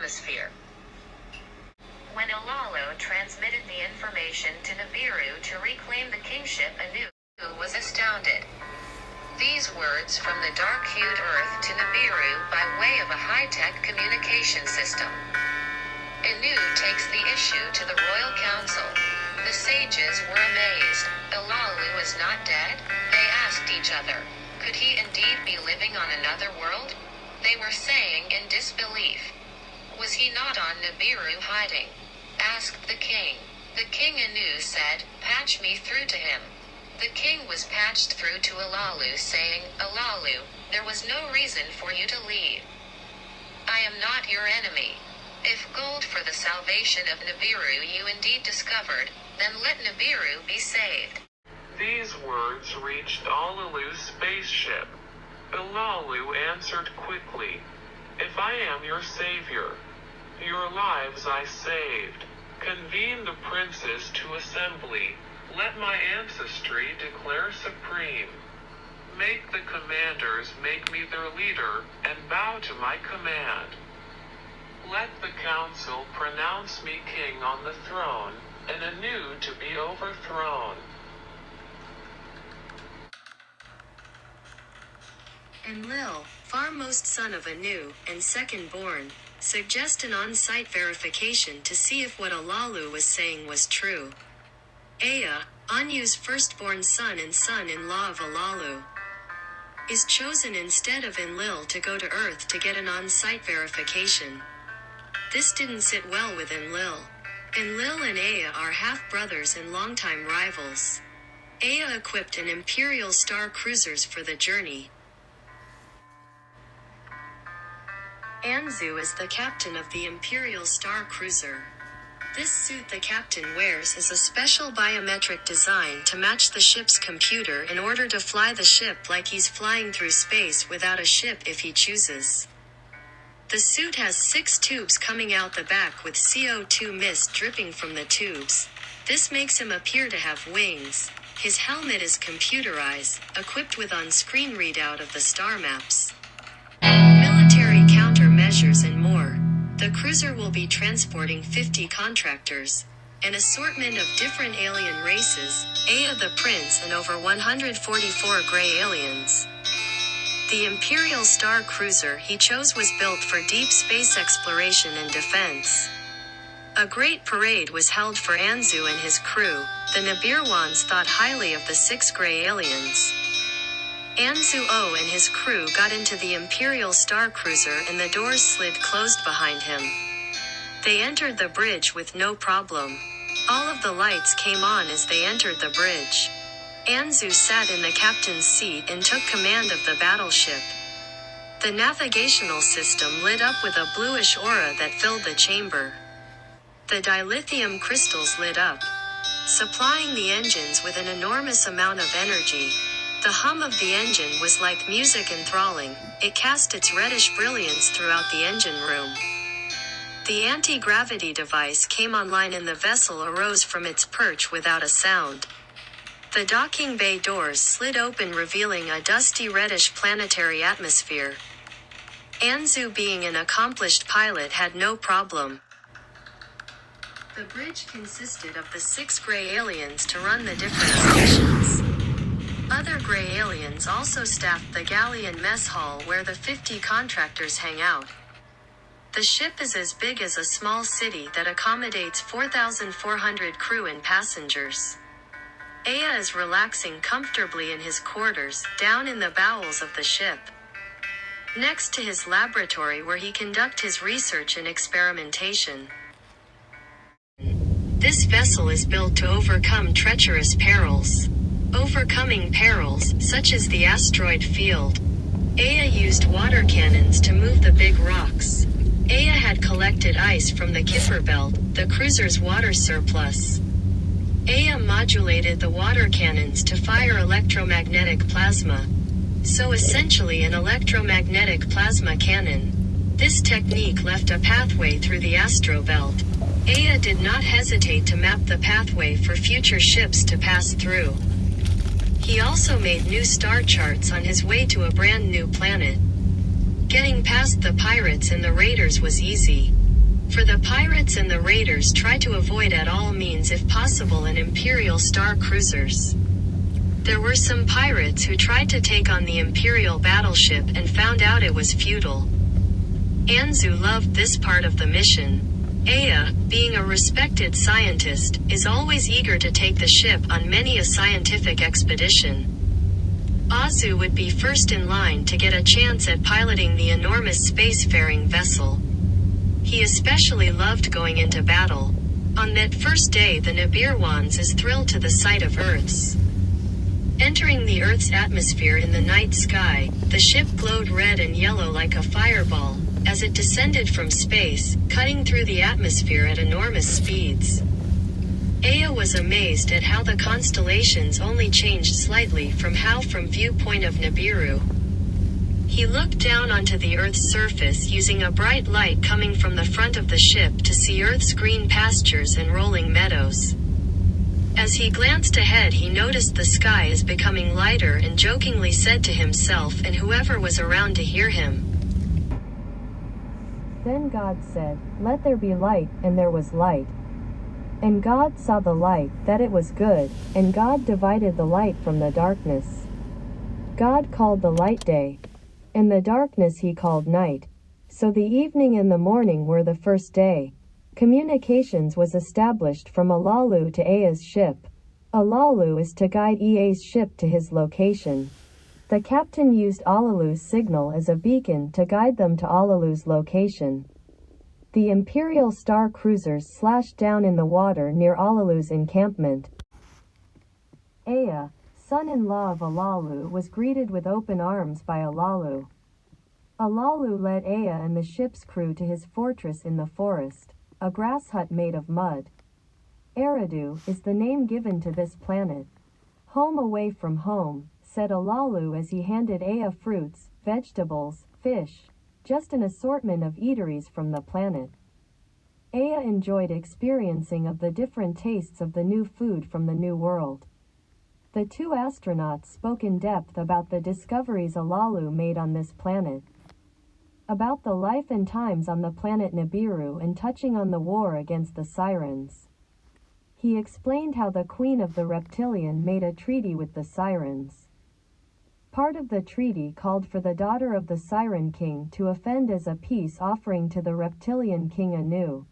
atmosphere. When Olalu transmitted the information to Nibiru to reclaim the kingship, Anu was astounded. These words from the dark-hued earth to Nibiru by way of a high-tech communication system. Anu takes the issue to the royal council. The sages were amazed. Olalu was not dead? They asked each other. Could he indeed be living on another world? They were saying in disbelief. Was he not on Nibiru hiding? Asked the king. The king Anu said, patch me through to him. The king was patched through to Olalu saying, Olalu, there was no reason for you to leave. I am not your enemy. If gold for the salvation of Nibiru you indeed discovered, then let Nibiru be saved. These words reached Olalu's spaceship. Olalu answered quickly, if I am your savior, your lives I saved. Convene the princes to assembly. Let my ancestry declare supreme. Make the commanders make me their leader, and bow to my command. Let the council pronounce me king on the throne, and Anu to be overthrown. Enlil, farmost son of Anu, and second-born, suggest an on-site verification to see if what Olalu was saying was true. Ea, Anu's firstborn son and son-in-law of Olalu, is chosen instead of Enlil to go to Earth to get an on-site verification. This didn't sit well with Enlil. Enlil and Ea are half-brothers and longtime rivals. Ea equipped an Imperial Star Cruisers for the journey. Anzu is the captain of the Imperial Star Cruiser. This suit the captain wears is a special biometric design to match the ship's computer in order to fly the ship like he's flying through space without a ship if he chooses. The suit has 6 tubes coming out the back with CO2 mist dripping from the tubes. This makes him appear to have wings. His helmet is computerized, equipped with on-screen readout of the star maps, military countermeasures and more. The cruiser will be transporting 50 contractors, an assortment of different alien races, Ea the Prince and over 144 gray aliens. The Imperial Star Cruiser he chose was built for deep space exploration and defense. A great parade was held for Anzu and his crew. The Nibirwans thought highly of the 6 gray aliens. Anzu O and his crew got into the Imperial Star Cruiser and the doors slid closed behind him. They entered the bridge with no problem. All of the lights came on as they entered the bridge. Anzu sat in the captain's seat and took command of the battleship. The navigational system lit up with a bluish aura that filled the chamber. The dilithium crystals lit up, supplying the engines with an enormous amount of energy. The hum of the engine was like music enthralling. It cast its reddish brilliance throughout the engine room. The anti-gravity device came online and the vessel arose from its perch without a sound. The docking bay doors slid open, revealing a dusty reddish planetary atmosphere. Anzu, being an accomplished pilot, had no problem. The bridge consisted of the 6 gray aliens to run the different stations. Other gray aliens also staffed the Galleon mess hall where the 50 contractors hang out. The ship is as big as a small city that accommodates 4,400 crew and passengers. Ea is relaxing comfortably in his quarters, down in the bowels of the ship, next to his laboratory where he conducts his research and experimentation. This vessel is built to overcome treacherous perils. Overcoming perils, such as the asteroid field. Ea used water cannons to move the big rocks. Ea had collected ice from the Kuiper Belt, the cruiser's water surplus. Ea modulated the water cannons to fire electromagnetic plasma. So essentially an electromagnetic plasma cannon. This technique left a pathway through the astrobelt. Ea did not hesitate to map the pathway for future ships to pass through. He also made new star charts on his way to a brand new planet. Getting past the pirates and the raiders was easy. For the pirates and the raiders try to avoid at all means if possible an Imperial Star cruisers. There were some pirates who tried to take on the Imperial battleship and found out it was futile. Anzu loved this part of the mission. Aya, being a respected scientist, is always eager to take the ship on many a scientific expedition. Azu would be first in line to get a chance at piloting the enormous spacefaring vessel. He especially loved going into battle. On that first day the Nibiru is thrilled to the sight of Earth's. Entering the Earth's atmosphere in the night sky, the ship glowed red and yellow like a fireball, as it descended from space, cutting through the atmosphere at enormous speeds. Aya was amazed at how the constellations only changed slightly from viewpoint of Nibiru. He looked down onto the Earth's surface using a bright light coming from the front of the ship to see Earth's green pastures and rolling meadows. As he glanced ahead he noticed the sky is becoming lighter and jokingly said to himself and whoever was around to hear him. Then God said, "Let there be light," and there was light. And God saw the light, that it was good, and God divided the light from the darkness. God called the light day, and the darkness he called night. So the evening and the morning were the first day. Communications was established from Alalu to Aya's ship. Alalu is to guide Ea's ship to his location. The captain used Alalu's signal as a beacon to guide them to Alalu's location. The Imperial Star cruisers slashed down in the water near Alalu's encampment. Aya, son-in-law of Alalu, was greeted with open arms by Alalu. Alalu led Aya and the ship's crew to his fortress in the forest, a grass hut made of mud. Eridu is the name given to this planet. Home away from home, said Alalu as he handed Aya fruits, vegetables, fish, just an assortment of eateries from the planet. Aya enjoyed experiencing of the different tastes of the new food from the new world. The two astronauts spoke in depth about the discoveries Alalu made on this planet, about the life and times on the planet Nibiru and touching on the war against the Sirens. He explained how the Queen of the Reptilian made a treaty with the Sirens. Part of the treaty called for the daughter of the Siren King to offend as a peace offering to the Reptilian King Anu.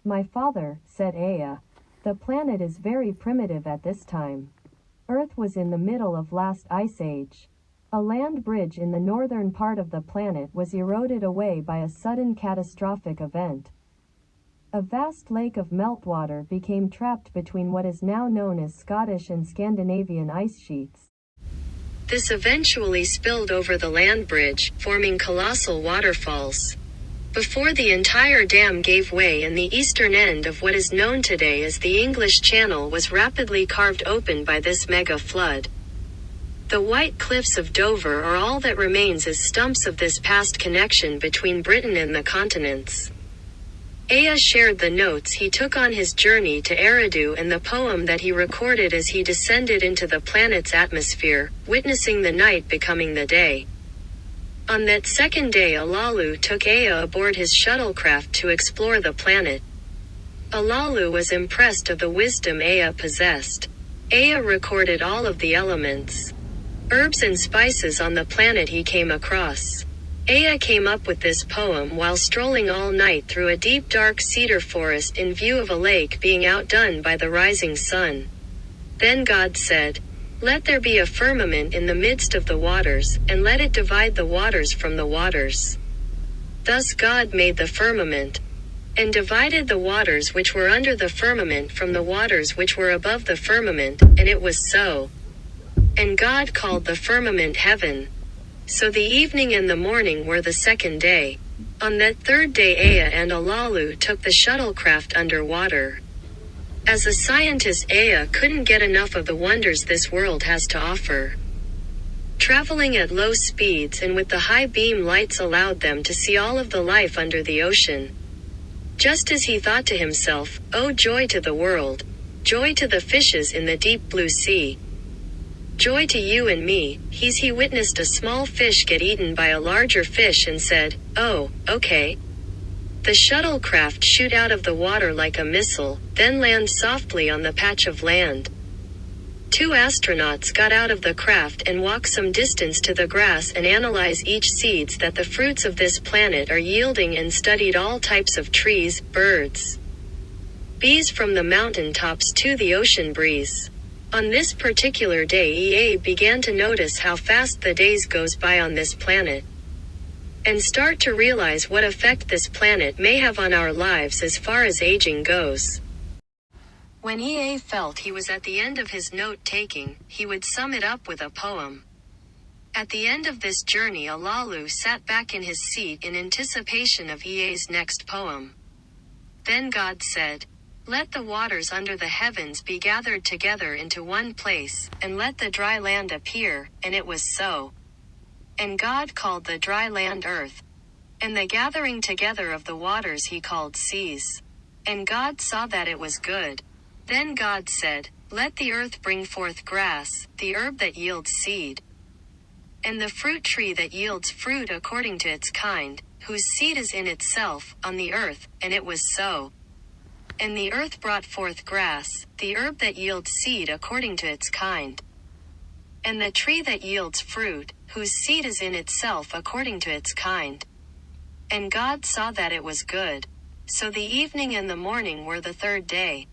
"My father," said Aya, "the planet is very primitive at this time. Earth was in the middle of last ice age. A land bridge in the northern part of the planet was eroded away by a sudden catastrophic event. A vast lake of meltwater became trapped between what is now known as Scottish and Scandinavian ice sheets. This eventually spilled over the land bridge, forming colossal waterfalls. Before the entire dam gave way and the eastern end of what is known today as the English Channel was rapidly carved open by this mega flood. The white cliffs of Dover are all that remains as stumps of this past connection between Britain and the continents. Aya shared the notes he took on his journey to Eridu and the poem that he recorded as he descended into the planet's atmosphere, witnessing the night becoming the day. On that second day Alalu took Aya aboard his shuttlecraft to explore the planet. Alalu was impressed of the wisdom Aya possessed. Aya recorded all of the elements, herbs and spices on the planet he came across. Aya came up with this poem while strolling all night through a deep dark cedar forest in view of a lake being outdone by the rising sun. Then God said, "Let there be a firmament in the midst of the waters, and let it divide the waters from the waters." Thus God made the firmament, and divided the waters which were under the firmament from the waters which were above the firmament, and it was so. And God called the firmament heaven. So the evening and the morning were the second day. On that third day Aya and Alalu took the shuttlecraft underwater. As a scientist Aya couldn't get enough of the wonders this world has to offer. Traveling at low speeds and with the high beam lights allowed them to see all of the life under the ocean. Just as he thought to himself, "Oh, joy to the world! Joy to the fishes in the deep blue sea! Joy to you and me," he witnessed a small fish get eaten by a larger fish and said, "Oh, okay. The shuttlecraft shoot out of the water like a missile, then land softly on the patch of land. 2 astronauts got out of the craft and walk some distance to the grass and analyze each seeds that the fruits of this planet are yielding and studied all types of trees, birds, bees from the mountain tops to the ocean breeze. On this particular day EA began to notice how fast the days goes by on this planet, and start to realize what effect this planet may have on our lives as far as aging goes. When EA felt he was at the end of his note-taking, he would sum it up with a poem. At the end of this journey Alalu sat back in his seat in anticipation of EA's next poem. Then God said, "Let the waters under the heavens be gathered together into one place, and let the dry land appear," and it was so. And God called the dry land earth, and the gathering together of the waters he called seas. And God saw that it was good. Then God said, "Let the earth bring forth grass, the herb that yields seed, and the fruit tree that yields fruit according to its kind, whose seed is in itself, on the earth," and it was so. And the earth brought forth grass, the herb that yields seed according to its kind, and the tree that yields fruit, whose seed is in itself according to its kind. And God saw that it was good. So the evening and the morning were the third day.